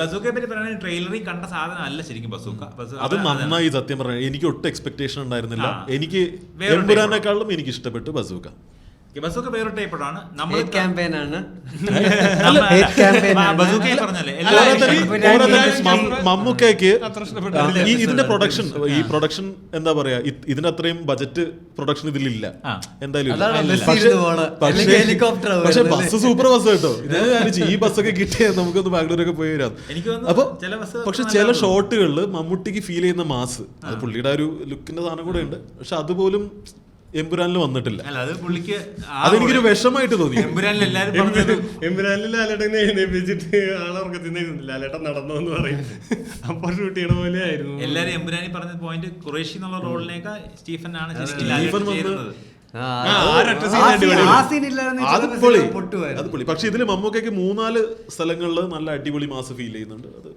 ബസൂക്കയെ പറ്റി പറയുകയാണെങ്കിൽ ട്രെയിലറിൽ കണ്ട സാധനം അല്ല ശരിക്കും ബസൂക്ക. അത് നന്നായി സത്യം പറഞ്ഞാൽ. എനിക്ക് ഒട്ടും എക്സ്പെക്ടേഷൻ ഉണ്ടായിരുന്നില്ല. എനിക്ക് എമ്പുരാനെക്കാളും എനിക്ക് ഇഷ്ടപ്പെട്ടു ബസൂക്ക. ബസൂക്ക വേറെ ടൈപ്പാണ്. മമ്മൂക്കയ്ക്ക് ഇതിന്റെ പ്രൊഡക്ഷൻ എന്താ പറയാ, ഇതിന്റെ അത്രയും ബജറ്റ് പ്രൊഡക്ഷൻ ഇതിലില്ല എന്തായാലും. പക്ഷെ ബസ് സൂപ്പർ ബസ് കേട്ടോ. ഈ ബസ്സൊക്കെ കിട്ടിയാൽ നമുക്കൊന്ന് ബാംഗ്ലൂരൊക്കെ പോയി വരാം. അപ്പൊ പക്ഷെ ചില ഷോട്ടുകളിൽ മമ്മൂട്ടിക്ക് ഫീൽ ചെയ്യുന്ന മാസ്, അത് പുള്ളിയുടെ ഒരു ലുക്കിന്റെ സാധനം കൂടെ ഉണ്ട്. പക്ഷെ അതുപോലും എമ്പുരാനിൽ വന്നിട്ടില്ല. അതെനിക്കൊരു വിഷമായിട്ട് തോന്നി. എമ്പുരാനിൽ ലാലേട്ടനെ എഴുന്നേപ്പിച്ചിട്ട് ആളെ ലാലേട്ടൻ നടന്നു എന്ന് പറയും. അപ്പൊ ഷൂട്ട് ചെയ്യണ പോലെ ആയിരുന്നു. എല്ലാരും എമ്പുരാനി പറഞ്ഞ പോയിന്റ് ഖുറേഷി എന്നുള്ള റോളിനേക്കാൾ സ്റ്റീഫൻ ആണ്. പക്ഷെ ഇതില് മമ്മൂക്കയ്ക്ക് 3-4 സ്ഥലങ്ങളിൽ നല്ല അടിപൊളി മാസ് ഫീൽ ചെയ്യുന്നുണ്ട്. അത്